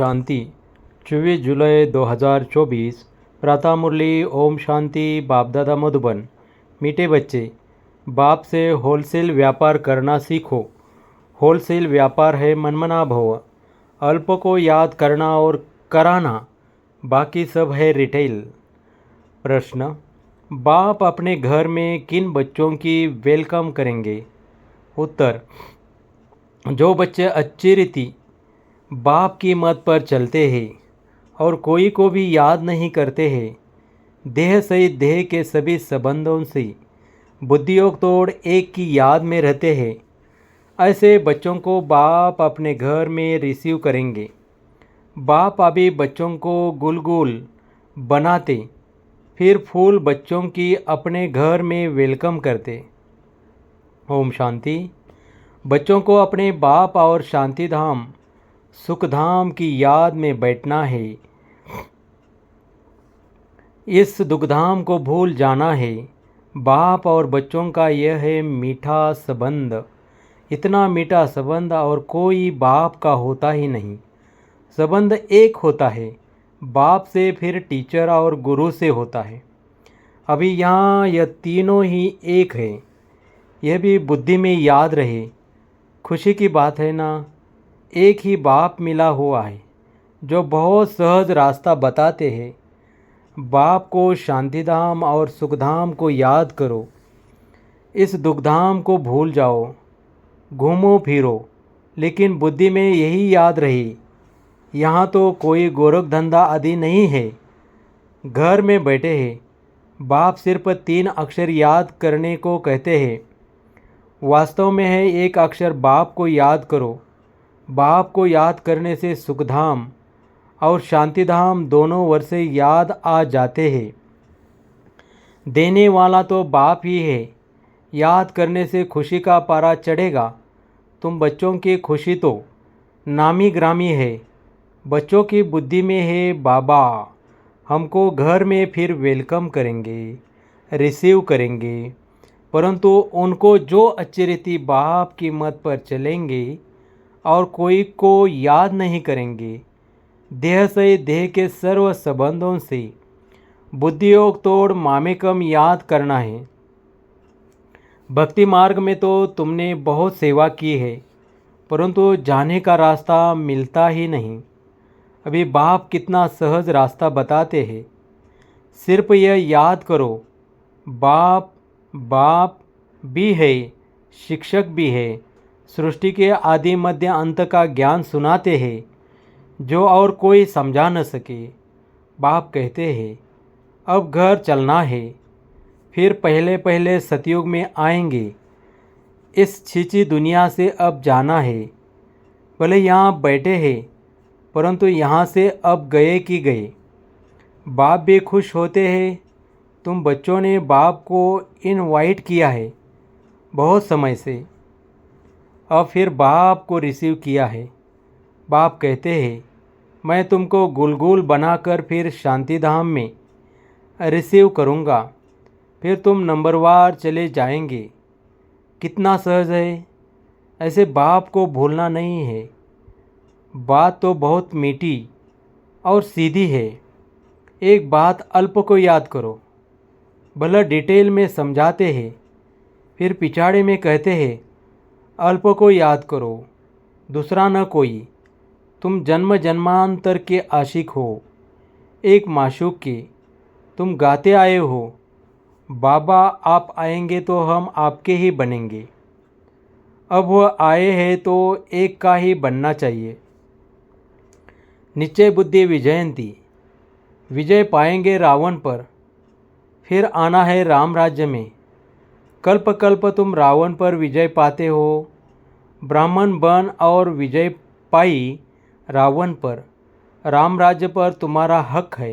शांति 24 जुलाई 2024 प्रातः मुरली। ओम शांति। बाप दादा मधुबन। मीठे बच्चे, बाप से होलसेल व्यापार करना सीखो। होलसेल व्यापार है मनमना भव। अल्प को याद करना और कराना, बाकी सब है रिटेल। प्रश्न, बाप अपने घर में किन बच्चों की वेलकम करेंगे? उत्तर, जो बच्चे अच्छी रीति बाप की मत पर चलते हैं और कोई को भी याद नहीं करते हैं, देह सहित देह के सभी संबंधों से बुद्धियोग तोड़ एक की याद में रहते हैं, ऐसे बच्चों को बाप अपने घर में रिसीव करेंगे। बाप अभी बच्चों को गुलगुल बनाते, फिर फूल बच्चों की अपने घर में वेलकम करते। ओम शांति। बच्चों को अपने बाप और शांति धाम सुखधाम की याद में बैठना है। इस दुखधाम को भूल जाना है। बाप और बच्चों का यह है मीठा संबंध। इतना मीठा संबंध और कोई बाप का होता ही नहीं। संबंध एक होता है, बाप से, फिर टीचर और गुरु से होता है। अभी यहाँ यह तीनों ही एक है। यह भी बुद्धि में याद रहे। खुशी की बात है ना, एक ही बाप मिला हुआ है जो बहुत सहज रास्ता बताते हैं। बाप को शांतिधाम और सुखधाम को याद करो। इस दुखधाम को भूल जाओ। घूमो फिरो, लेकिन बुद्धि में यही याद रहे। यहाँ तो कोई गोरख धंधा आदि नहीं है। घर में बैठे हैं। बाप सिर्फ 3 अक्षर याद करने को कहते हैं। वास्तव में है एक अक्षर। बाप को याद करो। बाप को याद करने से सुखधाम और शांतिधाम दोनों वर्ष याद आ जाते हैं। देने वाला तो बाप ही है। याद करने से खुशी का पारा चढ़ेगा। तुम बच्चों की खुशी तो नामी ग्रामी है। बच्चों की बुद्धि में है बाबा हमको घर में फिर वेलकम करेंगे, रिसीव करेंगे। परंतु उनको जो अच्छी रीति बाप की मत पर चलेंगे और कोई को याद नहीं करेंगे, देह से देह के सर्व संबंधों से बुद्धियोग तोड़ मामेकम याद करना है। भक्ति मार्ग में तो तुमने बहुत सेवा की है, परंतु जाने का रास्ता मिलता ही नहीं। अभी बाप कितना सहज रास्ता बताते हैं। सिर्फ यह याद करो, बाप बाप भी है, शिक्षक भी है, सृष्टि के आदि मध्य अंत का ज्ञान सुनाते हैं जो और कोई समझा न सके। बाप कहते हैं अब घर चलना है, फिर पहले पहले सतयुग में आएंगे। इस छीची दुनिया से अब जाना है। भले यहाँ बैठे हैं, परंतु यहाँ से अब गए कि गए। बाप भी खुश होते हैं। तुम बच्चों ने बाप को इनवाइट किया है बहुत समय से, अब फिर बाप को रिसीव किया है। बाप कहते हैं मैं तुमको गुलगुल बनाकर फिर शांतिधाम में रिसीव करूँगा, फिर तुम नंबरवार चले जाएंगे। कितना सहज है। ऐसे बाप को भूलना नहीं है। बात तो बहुत मीठी और सीधी है। एक बात अल्प को याद करो। भला डिटेल में समझाते हैं, फिर पिछाड़े में कहते हैं अल्प को याद करो, दूसरा न कोई। तुम जन्म जन्मांतर के आशिक हो, एक माशूक के। तुम गाते आए हो बाबा आप आएंगे तो हम आपके ही बनेंगे। अब वह आए हैं तो एक का ही बनना चाहिए। निश्चय बुद्धि विजयंती। विजय पाएंगे रावण पर, फिर आना है राम राज्य में। कल्प कल्प तुम रावण पर विजय पाते हो। ब्राह्मण बन और विजय पाई रावण पर। राम राज्य पर तुम्हारा हक है।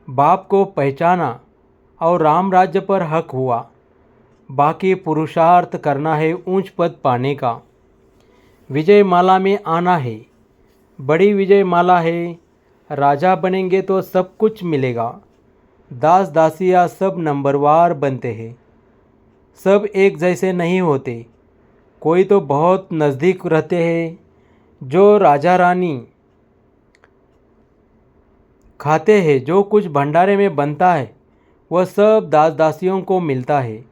बाप को पहचाना और राम राज्य पर हक हुआ। बाकी पुरुषार्थ करना है ऊंच पद पाने का। विजय माला में आना है, बड़ी विजय माला है। राजा बनेंगे तो सब कुछ मिलेगा। दास दासिया सब नंबरवार बनते हैं। सब एक जैसे नहीं होते। कोई तो बहुत नज़दीक रहते हैं जो राजा रानी खाते हैं। जो कुछ भंडारे में बनता है वह सब दास दासियों को मिलता है।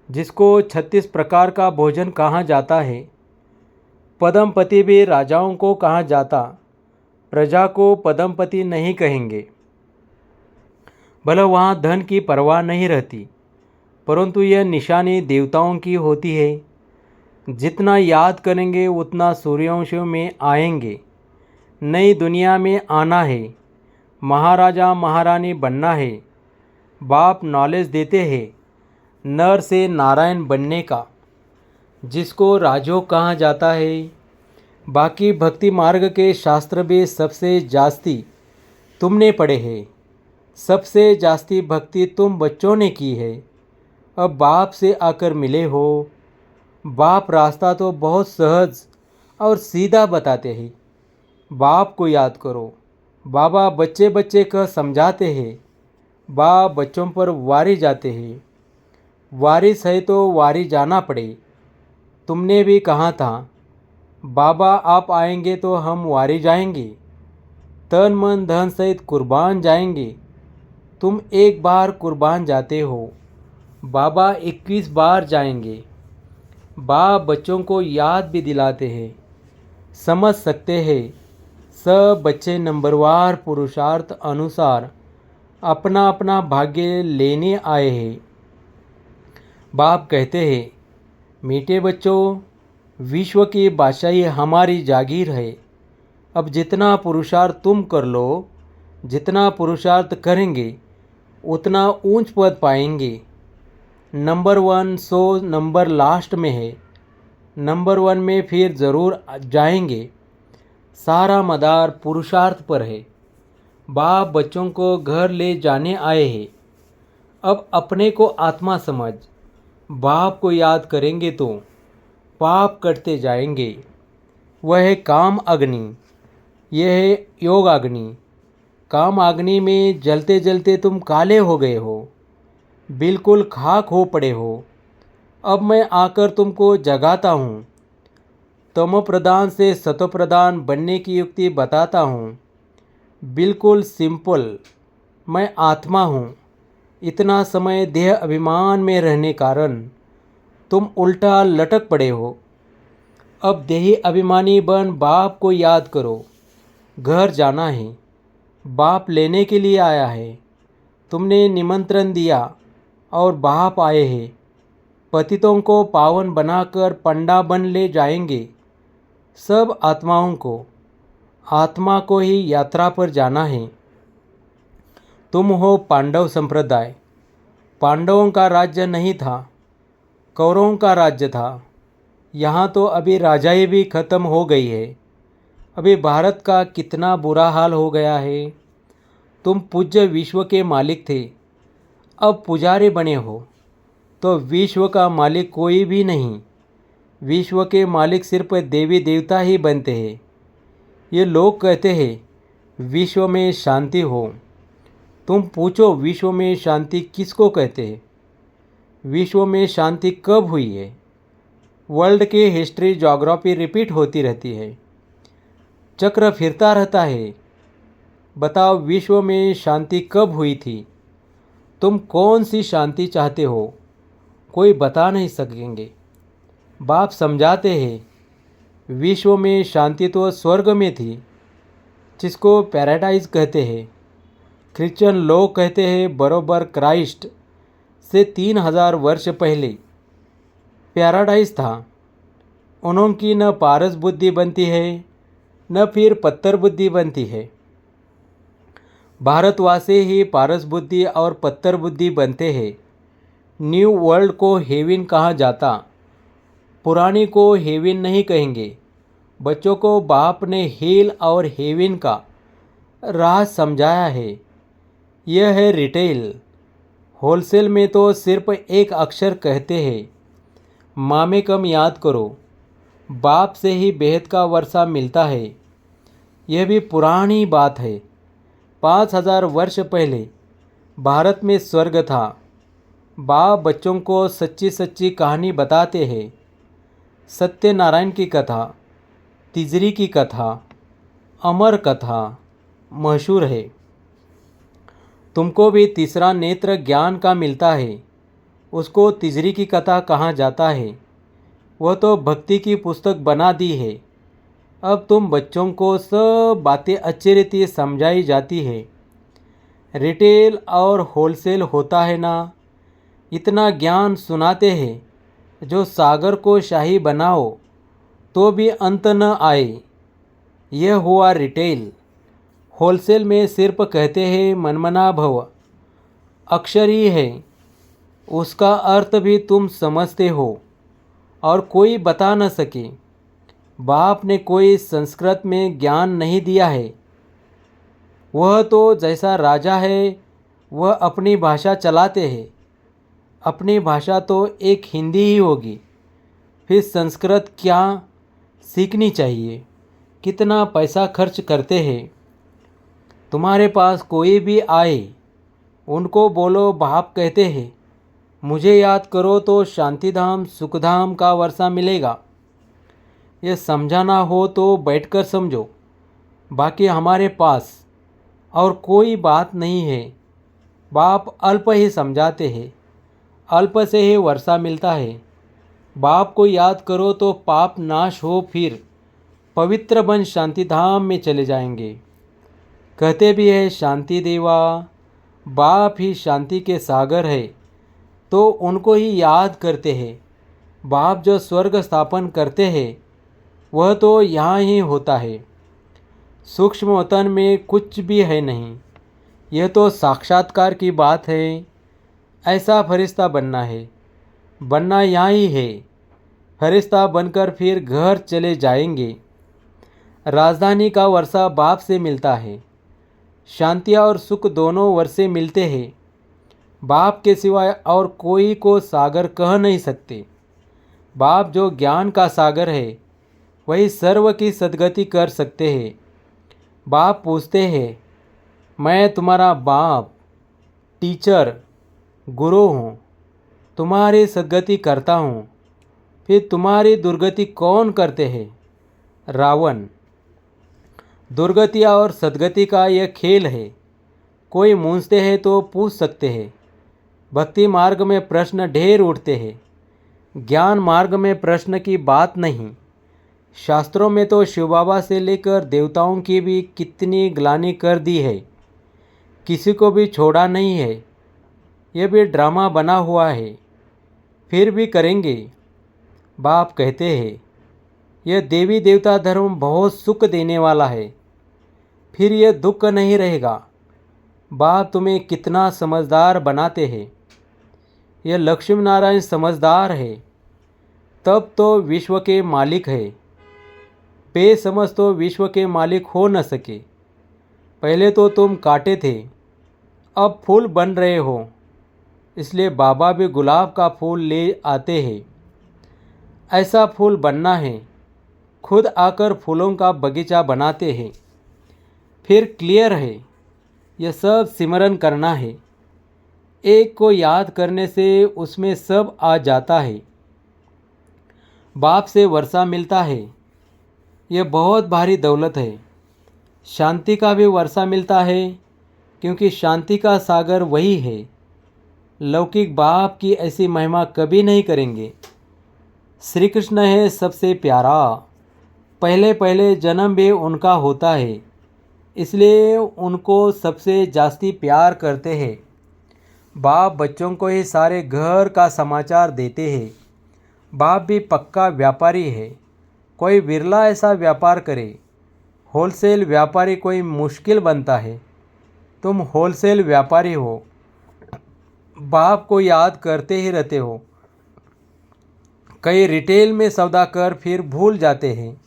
जिसको 36 प्रकार का भोजन कहा जाता है। पद्मपति भी राजाओं को कहा जाता, प्रजा को पद्मपति नहीं कहेंगे। भले वहाँ धन की परवाह नहीं रहती, परंतु यह निशानी देवताओं की होती है। जितना याद करेंगे उतना सूर्यवंशों में आएंगे। नई दुनिया में आना है, महाराजा महारानी बनना है। बाप नॉलेज देते हैं नर से नारायण बनने का, जिसको राजयोग कहा जाता है। बाकी भक्ति मार्ग के शास्त्र भी सबसे जास्ती तुमने पढ़े हैं। सबसे जास्ती भक्ति तुम बच्चों ने की है। अब बाप से आकर मिले हो। बाप रास्ता तो बहुत सहज और सीधा बताते हैं। बाप को याद करो। बाबा बच्चे बच्चे कह समझाते हैं। बाप बच्चों पर वारी जाते हैं। वारिस है तो वारी जाना पड़े। तुमने भी कहा था बाबा आप आएंगे तो हम वारी जाएंगे, तन मन धन सहित कुर्बान जाएंगे। तुम एक बार कुर्बान जाते हो, बाबा 21 बार जाएंगे। बाप बच्चों को याद भी दिलाते हैं। समझ सकते हैं सब बच्चे नंबरवार पुरुषार्थ अनुसार अपना अपना भाग्य लेने आए हैं। बाप कहते हैं मीठे बच्चों, विश्व की बादशाही हमारी जागीर है। अब जितना पुरुषार्थ तुम कर लो, जितना पुरुषार्थ करेंगे उतना ऊंच पद पाएंगे। नंबर 1 100 नंबर लास्ट में है। नंबर 1 में फिर ज़रूर जाएंगे। सारा मदार पुरुषार्थ पर है। बाप बच्चों को घर ले जाने आए हैं। अब अपने को आत्मा समझ। बाप को याद करेंगे तो पाप करते जाएंगे। वह है काम अग्नि, यह है योग अग्नि। काम अग्नि में जलते जलते तुम काले हो गए हो, बिल्कुल खाक हो पड़े हो। अब मैं आकर तुमको जगाता हूँ। तमो प्रधान से सतो प्रधान बनने की युक्ति बताता हूँ। बिल्कुल सिंपल। मैं आत्मा हूँ। इतना समय देह अभिमान में रहने कारण तुम उल्टा लटक पड़े हो। अब देही अभिमानी बन बाप को याद करो। घर जाना है, बाप लेने के लिए आया है। तुमने निमंत्रण दिया और बाप आए हैं। पतितों को पावन बनाकर पंडा बन ले जाएंगे। सब आत्माओं को, आत्मा को ही यात्रा पर जाना है। तुम हो पांडव संप्रदाय। पांडवों का राज्य नहीं था, कौरवों का राज्य था। यहाँ तो अभी राजाई भी खत्म हो गई है। अभी भारत का कितना बुरा हाल हो गया है। तुम पूज्य विश्व के मालिक थे, अब पुजारी बने हो तो विश्व का मालिक कोई भी नहीं। विश्व के मालिक सिर्फ देवी देवता ही बनते हैं। ये लोग कहते हैं विश्व में शांति हो। तुम पूछो विश्व में शांति किसको कहते हैं? विश्व में शांति कब हुई है? वर्ल्ड की हिस्ट्री ज्योग्राफी रिपीट होती रहती है, चक्र फिरता रहता है। बताओ विश्व में शांति कब हुई थी? तुम कौन सी शांति चाहते हो? कोई बता नहीं सकेंगे। बाप समझाते हैं विश्व में शांति तो स्वर्ग में थी, जिसको पैराडाइज कहते हैं। क्रिश्चियन लोग कहते हैं बरोबर क्राइस्ट से 3000 वर्ष पहले पैराडाइज था। उनकी न पारस बुद्धि बनती है न फिर पत्थर बुद्धि बनती है। भारतवासी ही पारस बुद्धि और पत्थर बुद्धि बनते हैं। न्यू वर्ल्ड को हेवन कहा जाता, पुरानी को हेवन नहीं कहेंगे। बच्चों को बाप ने हेल और हेवन का राज समझाया है। यह है रिटेल। होलसेल में तो सिर्फ एक अक्षर कहते हैं। माँ में कम याद करो। बाप से ही बेहद का वर्षा मिलता है। यह भी पुरानी बात है। 5000 वर्ष पहले भारत में स्वर्ग था। बाप बच्चों को सच्ची सच्ची कहानी बताते हैं। सत्यनारायण की कथा, तिजरी की कथा, अमर कथा मशहूर है। तुमको भी तीसरा नेत्र ज्ञान का मिलता है। उसको तिजरी की कथा कहा जाता है। वह तो भक्ति की पुस्तक बना दी है। अब तुम बच्चों को सब बातें अच्छी रीति समझाई जाती है। रिटेल और होलसेल होता है ना, इतना ज्ञान सुनाते हैं जो सागर को शाही बनाओ तो भी अंत न आए। यह हुआ रिटेल। होलसेल में सिर्फ कहते हैं मनमना भव, अक्षर ही है, उसका अर्थ भी तुम समझते हो और कोई बता न सके। बाप ने कोई संस्कृत में ज्ञान नहीं दिया है। वह तो जैसा राजा है वह अपनी भाषा चलाते हैं। अपनी भाषा तो एक हिंदी ही होगी, फिर संस्कृत क्या सीखनी चाहिए। कितना पैसा खर्च करते हैं। तुम्हारे पास कोई भी आए उनको बोलो बाप कहते हैं मुझे याद करो तो शांतिधाम सुखधाम का वर्षा मिलेगा। ये समझाना हो तो बैठकर समझो, बाकी हमारे पास और कोई बात नहीं है। बाप अल्प ही समझाते हैं, अल्प से ही वर्षा मिलता है। बाप को याद करो तो पाप नाश हो, फिर पवित्र बन शांतिधाम में चले जाएंगे। कहते भी है शांति देवा, बाप ही शांति के सागर है, तो उनको ही याद करते हैं। बाप जो स्वर्ग स्थापन करते हैं वह तो यहाँ ही होता है। सूक्ष्म वतन में कुछ भी है नहीं। यह तो साक्षात्कार की बात है। ऐसा फरिश्ता बनना है, बनना यहाँ ही है। फरिश्ता बनकर फिर घर चले जाएंगे। राजधानी का वर्षा बाप से मिलता है। शांति और सुख दोनों वर्षे मिलते हैं। बाप के सिवाय और कोई को सागर कह नहीं सकते। बाप जो ज्ञान का सागर है वही सर्व की सद्गति कर सकते हैं। बाप पूछते हैं मैं तुम्हारा बाप, टीचर, गुरु हूँ, तुम्हारी सद्गति करता हूँ, फिर तुम्हारी दुर्गति कौन करते हैं? रावण। दुर्गति और सद्गति का यह खेल है। कोई मूंझते हैं तो पूछ सकते हैं। भक्ति मार्ग में प्रश्न ढेर उठते हैं, ज्ञान मार्ग में प्रश्न की बात नहीं। शास्त्रों में तो शिव बाबा से लेकर देवताओं की भी कितनी ग्लानि कर दी है, किसी को भी छोड़ा नहीं है। यह भी ड्रामा बना हुआ है, फिर भी करेंगे। बाप कहते हैं यह देवी देवता धर्म बहुत सुख देने वाला है, फिर यह दुख नहीं रहेगा। बाप तुम्हें कितना समझदार बनाते हैं। यह लक्ष्मी नारायण समझदार है, तब तो विश्व के मालिक है। बेसमझ तो विश्व के मालिक हो न सके। पहले तो तुम काटे थे, अब फूल बन रहे हो, इसलिए बाबा भी गुलाब का फूल ले आते हैं। ऐसा फूल बनना है, खुद आकर फूलों का बगीचा बनाते हैं। फिर क्लियर है, यह सब सिमरन करना है। एक को याद करने से उसमें सब आ जाता है। बाप से वर्षा मिलता है, यह बहुत भारी दौलत है। शांति का भी वर्षा मिलता है, क्योंकि शांति का सागर वही है। लौकिक बाप की ऐसी महिमा कभी नहीं करेंगे। श्री कृष्ण है सबसे प्यारा। पहले पहले जन्म भी उनका होता है, इसलिए उनको सबसे जास्ती प्यार करते हैं। बाप बच्चों को ही सारे घर का समाचार देते हैं। बाप भी पक्का व्यापारी है, कोई विरला ऐसा व्यापार करे। होलसेल व्यापारी कोई मुश्किल बनता है, तुम होलसेल व्यापारी हो। बाप को याद करते ही रहते हो। कई रिटेल में सौदा कर फिर भूल जाते हैं।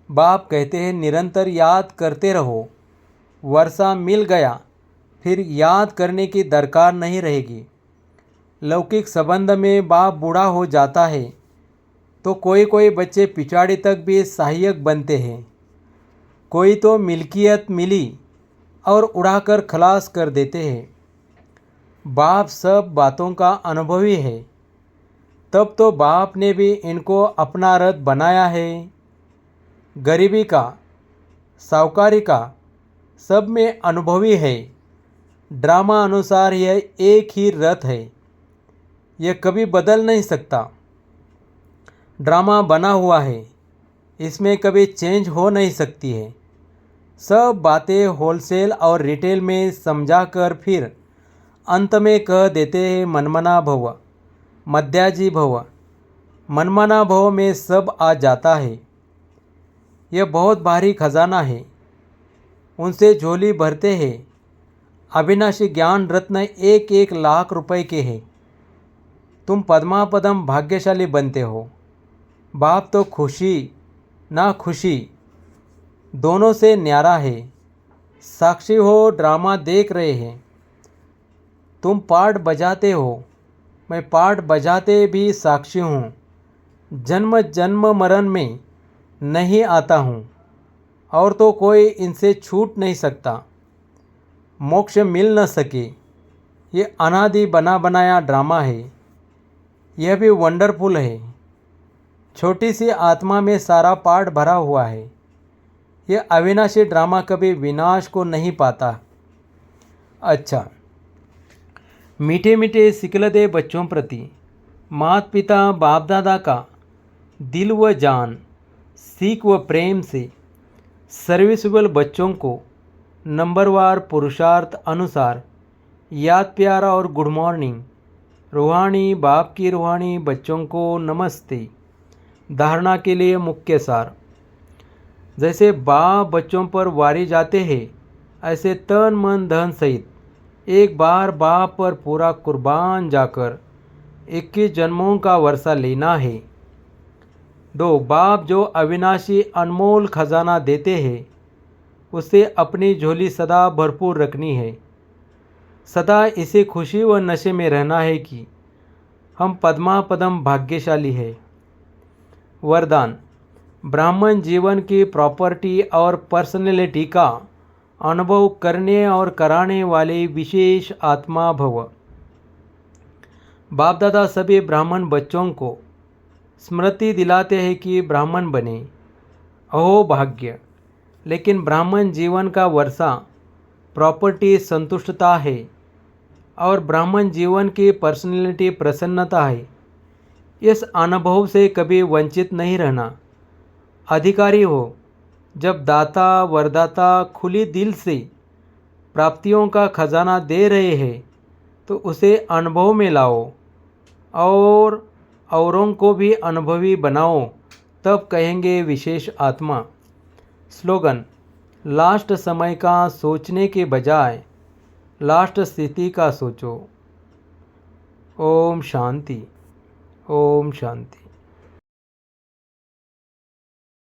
बाप कहते हैं निरंतर याद करते रहो। वर्षा मिल गया, फिर याद करने की दरकार नहीं रहेगी। लौकिक संबंध में बाप बूढ़ा हो जाता है तो कोई कोई बच्चे पिछाड़ी तक भी सहायक बनते हैं। कोई तो मिल्कियत मिली और उड़ाकर खलास कर देते हैं। बाप सब बातों का अनुभवी है, तब तो बाप ने भी इनको अपना रथ बनाया है। गरीबी का, साहूकारी का, सब में अनुभवी है। ड्रामा अनुसार यह एक ही रथ है, यह कभी बदल नहीं सकता। ड्रामा बना हुआ है, इसमें कभी चेंज हो नहीं सकती है। सब बातें होलसेल और रिटेल में समझाकर फिर अंत में कह देते हैं मनमना भव, मध्याजी भव। मनमना भव में सब आ जाता है। यह बहुत भारी खजाना है, उनसे झोली भरते हैं। अविनाशी ज्ञान रत्न 1-1 लाख रुपए के हैं। तुम पद्मापदम भाग्यशाली बनते हो। बाप तो खुशी ना खुशी दोनों से न्यारा है। साक्षी हो, ड्रामा देख रहे हैं। तुम पार्ट बजाते हो, मैं पार्ट बजाते भी साक्षी हूँ। जन्म जन्म मरण में नहीं आता हूँ और तो कोई इनसे छूट नहीं सकता। मोक्ष मिल न सके, ये अनादि बना बनाया ड्रामा है। यह भी वंडरफुल है। छोटी सी आत्मा में सारा पार्ट भरा हुआ है। यह अविनाशी ड्रामा कभी विनाश को नहीं पाता। अच्छा, मीठे मीठे सिकलते बच्चों प्रति माता पिता बाप दादा का दिल व जान, सीख व प्रेम से सर्विसेबल बच्चों को नंबरवार पुरुषार्थ अनुसार याद प्यार और गुड मॉर्निंग। रूहानी बाप की रूहानी बच्चों को नमस्ते। धारणा के लिए मुख्य सार। जैसे बाप बच्चों पर वारी जाते हैं, ऐसे तन मन धन सहित एक बार बाप पर पूरा कुर्बान जाकर 21 जन्मों का वर्षा लेना है। 2. बाप जो अविनाशी अनमोल खजाना देते हैं, उसे अपनी झोली सदा भरपूर रखनी है। सदा इसे खुशी व नशे में रहना है कि हम पद्मापदम भाग्यशाली है। वरदान। ब्राह्मण जीवन की प्रॉपर्टी और पर्सनैलिटी का अनुभव करने और कराने वाले विशेष आत्मा भव। बाप दादा सभी ब्राह्मण बच्चों को स्मृति दिलाते हैं कि ब्राह्मण बने। अहो भाग्य! लेकिन ब्राह्मण जीवन का वर्षा प्रॉपर्टी संतुष्टता है और ब्राह्मण जीवन की पर्सनैलिटी प्रसन्नता है। इस अनुभव से कभी वंचित नहीं रहना। अधिकारी हो। जब दाता वरदाता खुली दिल से प्राप्तियों का खजाना दे रहे हैं, तो उसे अनुभव में लाओ और औरों को भी अनुभवी बनाओ, तब कहेंगे विशेष आत्मा। स्लोगन। लास्ट समय का सोचने के बजाय लास्ट स्थिति का सोचो। ओम शांति। ओम शांति।